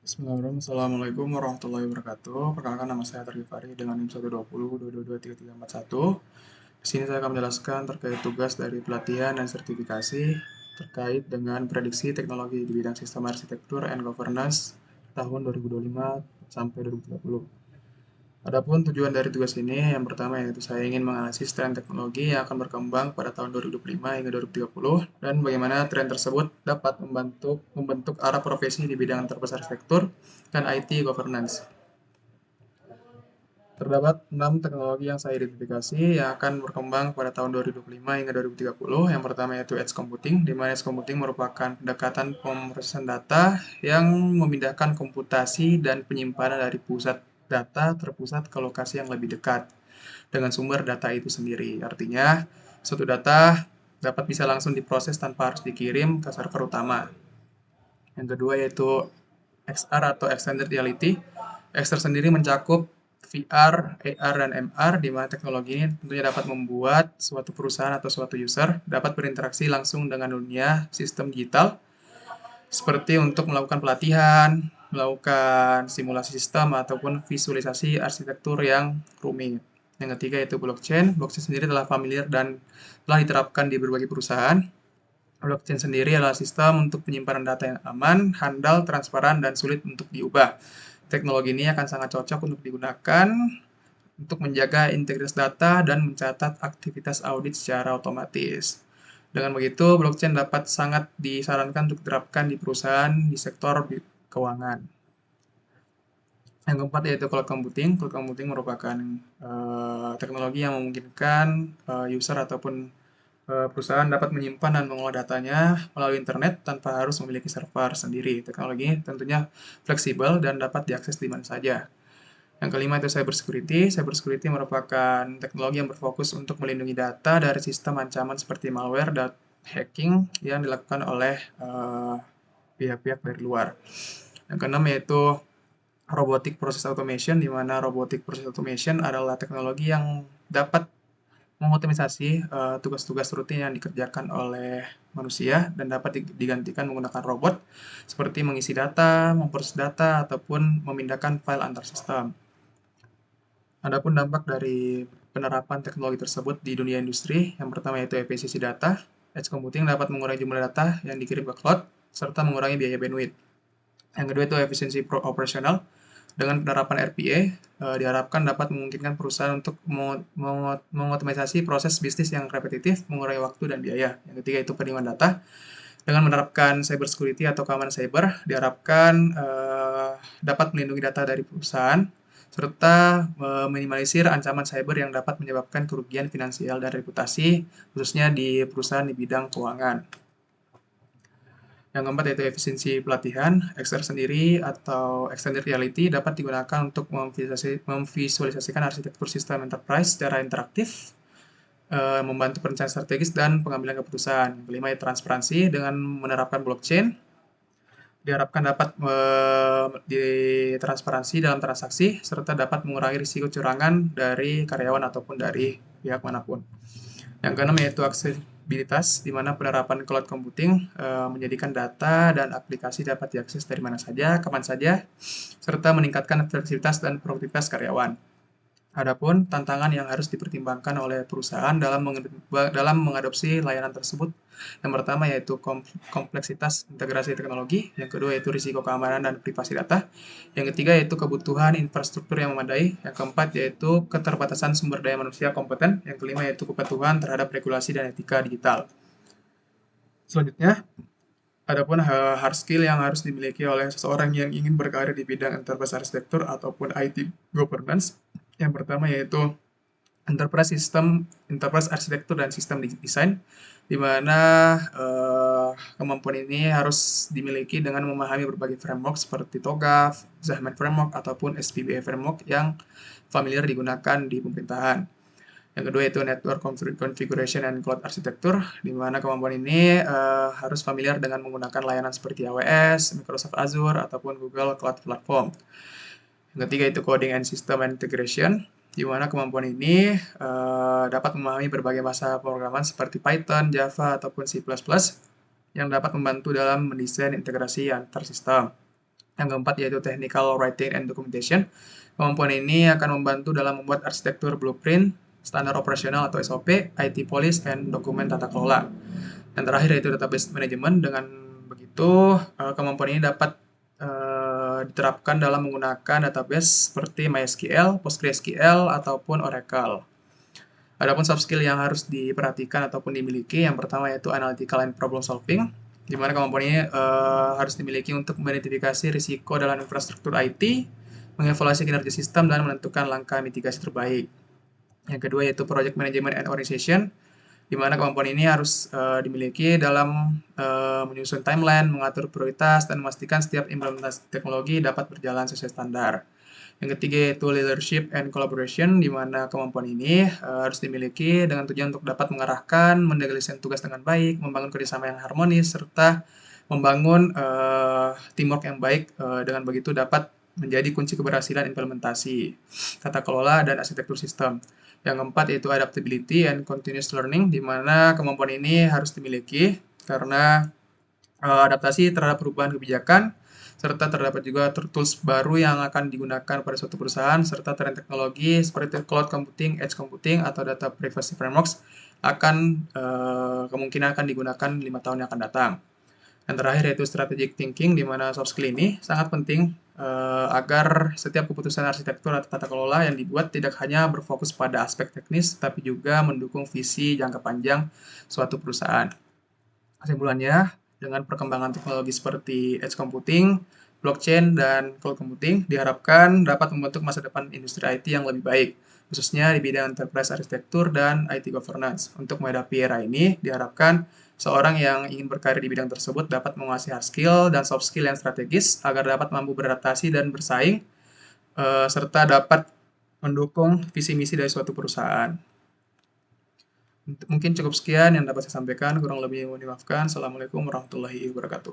Bismillahirrahmanirrahim. Assalamualaikum warahmatullahi wabarakatuh. Perkenalkan nama saya Targifari dengan NIM 120 222 3341. Di sini saya akan menjelaskan terkait tugas dari pelatihan dan sertifikasi terkait dengan prediksi teknologi di bidang sistem arsitektur and governance tahun 2025 sampai 2030. Adapun tujuan dari tugas ini, yang pertama yaitu saya ingin menganalisis tren teknologi yang akan berkembang pada tahun 2025 hingga 2030 dan bagaimana tren tersebut dapat membentuk arah profesi di bidang enterprise arsitektur dan IT governance. Terdapat 6 teknologi yang saya identifikasi yang akan berkembang pada tahun 2025 hingga 2030. Yang pertama yaitu edge computing, di mana edge computing merupakan pendekatan pemrosesan data yang memindahkan komputasi dan penyimpanan dari pusat data terpusat ke lokasi yang lebih dekat dengan sumber data itu sendiri. Artinya, suatu data dapat bisa langsung diproses tanpa harus dikirim ke server utama. Yang kedua yaitu XR atau Extended Reality. XR sendiri mencakup VR, AR, dan MR, di mana teknologi ini tentunya dapat membuat suatu perusahaan atau suatu user dapat berinteraksi langsung dengan dunia sistem digital, seperti untuk melakukan pelatihan, melakukan simulasi sistem, ataupun visualisasi arsitektur yang rumit. Yang ketiga yaitu blockchain. Blockchain sendiri telah familiar dan telah diterapkan di berbagai perusahaan. Blockchain sendiri adalah sistem untuk penyimpanan data yang aman, handal, transparan, dan sulit untuk diubah. Teknologi ini akan sangat cocok untuk digunakan untuk menjaga integritas data dan mencatat aktivitas audit secara otomatis. Dengan begitu, blockchain dapat sangat disarankan untuk diterapkan di perusahaan di sektor keuangan. Yang keempat yaitu cloud computing. Cloud computing merupakan teknologi yang memungkinkan user ataupun perusahaan dapat menyimpan dan mengolah datanya melalui internet tanpa harus memiliki server sendiri. Teknologi ini tentunya fleksibel dan dapat diakses di mana saja. Yang kelima itu cybersecurity. Cybersecurity merupakan teknologi yang berfokus untuk melindungi data dari sistem ancaman seperti malware dan hacking yang dilakukan oleh pihak-pihak dari luar. Yang keenam yaitu robotic process automation, di mana robotic process automation adalah teknologi yang dapat mengoptimisasi tugas-tugas rutin yang dikerjakan oleh manusia dan dapat digantikan menggunakan robot seperti mengisi data, memproses data, ataupun memindahkan file antar sistem. Adapun dampak dari penerapan teknologi tersebut di dunia industri, yang pertama yaitu efisiensi data. Edge computing dapat mengurangi jumlah data yang dikirim ke cloud serta mengurangi biaya bandwidth. Yang kedua itu efisiensi operasional. Dengan penerapan RPA, diharapkan dapat memungkinkan perusahaan untuk mengotomatisasi proses bisnis yang repetitif, mengurangi waktu dan biaya. Yang ketiga itu perlindungan data. Dengan menerapkan cyber security atau keamanan cyber, diharapkan dapat melindungi data dari perusahaan, serta meminimalisir ancaman cyber yang dapat menyebabkan kerugian finansial dan reputasi, khususnya di perusahaan di bidang keuangan. Yang keempat yaitu efisiensi pelatihan. XR sendiri atau extended reality dapat digunakan untuk memvisualisasikan arsitektur sistem enterprise secara interaktif, membantu perencanaan strategis dan pengambilan keputusan. Yang kelima yaitu transparansi. Dengan menerapkan blockchain, diharapkan dapat ditransparansi dalam transaksi serta dapat mengurangi risiko curangan dari karyawan ataupun dari pihak manapun. Yang keenam yaitu aksesibilitas, di mana penerapan cloud computing menjadikan data dan aplikasi dapat diakses dari mana saja, kapan saja, serta meningkatkan fleksibilitas dan produktivitas karyawan. Adapun tantangan yang harus dipertimbangkan oleh perusahaan dalam mengadopsi layanan tersebut, yang pertama yaitu kompleksitas integrasi teknologi, yang kedua yaitu risiko keamanan dan privasi data, yang ketiga yaitu kebutuhan infrastruktur yang memadai, yang keempat yaitu keterbatasan sumber daya manusia kompeten, yang kelima yaitu kepatuhan terhadap regulasi dan etika digital. Selanjutnya, adapun hard skill yang harus dimiliki oleh seseorang yang ingin berkarir di bidang enterprise arsitektur ataupun IT governance. Yang pertama yaitu enterprise arsitektur dan sistem desain, di mana kemampuan ini harus dimiliki dengan memahami berbagai framework seperti TOGAF, Zahman Framework, ataupun SPBA Framework yang familiar digunakan di pemerintahan. Yang kedua yaitu Network Configuration and Cloud Architecture, di mana kemampuan ini harus familiar dengan menggunakan layanan seperti AWS, Microsoft Azure, ataupun Google Cloud Platform. Yang ketiga itu Coding and System Integration, di mana kemampuan ini dapat memahami berbagai bahasa pemrograman seperti Python, Java, ataupun C++, yang dapat membantu dalam mendesain integrasi antar sistem. Yang keempat yaitu technical writing and documentation. Kemampuan ini akan membantu dalam membuat arsitektur blueprint, standar operasional atau SOP, IT policy, dan dokumen tata kelola. Dan terakhir yaitu database management. Dengan begitu, kemampuan ini dapat diterapkan dalam menggunakan database seperti MySQL, PostgreSQL, ataupun Oracle. Adapun soft skill yang harus diperhatikan ataupun dimiliki, yang pertama yaitu analytical and problem solving, di mana kemampuan ini harus dimiliki untuk mengidentifikasi risiko dalam infrastruktur IT, mengevaluasi kinerja sistem, dan menentukan langkah mitigasi terbaik. Yang kedua yaitu project management and organization, di mana kemampuan ini harus dimiliki dalam menyusun timeline, mengatur prioritas, dan memastikan setiap implementasi teknologi dapat berjalan sesuai standar. Yang ketiga yaitu leadership and collaboration, di mana kemampuan ini harus dimiliki dengan tujuan untuk dapat mengarahkan, mendelegasikan tugas dengan baik, membangun kerjasama yang harmonis, serta membangun teamwork yang baik. Dengan begitu dapat menjadi kunci keberhasilan implementasi tata kelola dan arsitektur sistem. Yang keempat yaitu adaptability and continuous learning, di mana kemampuan ini harus dimiliki karena adaptasi terhadap perubahan kebijakan, serta terdapat juga tools baru yang akan digunakan pada suatu perusahaan, serta tren teknologi seperti cloud computing, edge computing, atau data privacy frameworks akan kemungkinan akan digunakan 5 tahun yang akan datang. Dan terakhir yaitu strategic thinking, di mana soft skill ini sangat penting agar setiap keputusan arsitektur atau tata kelola yang dibuat tidak hanya berfokus pada aspek teknis, tapi juga mendukung visi jangka panjang suatu perusahaan. Kesimpulannya, dengan perkembangan teknologi seperti edge computing, blockchain, dan cloud computing diharapkan dapat membentuk masa depan industri IT yang lebih baik, khususnya di bidang enterprise arsitektur dan IT governance. Untuk menghadapi era ini, diharapkan seorang yang ingin berkarir di bidang tersebut dapat menguasai hard skill dan soft skill yang strategis agar dapat mampu beradaptasi dan bersaing, serta dapat mendukung visi misi dari suatu perusahaan. Mungkin cukup sekian yang dapat saya sampaikan, kurang lebih mohon dimaafkan. Assalamualaikum warahmatullahi wabarakatuh.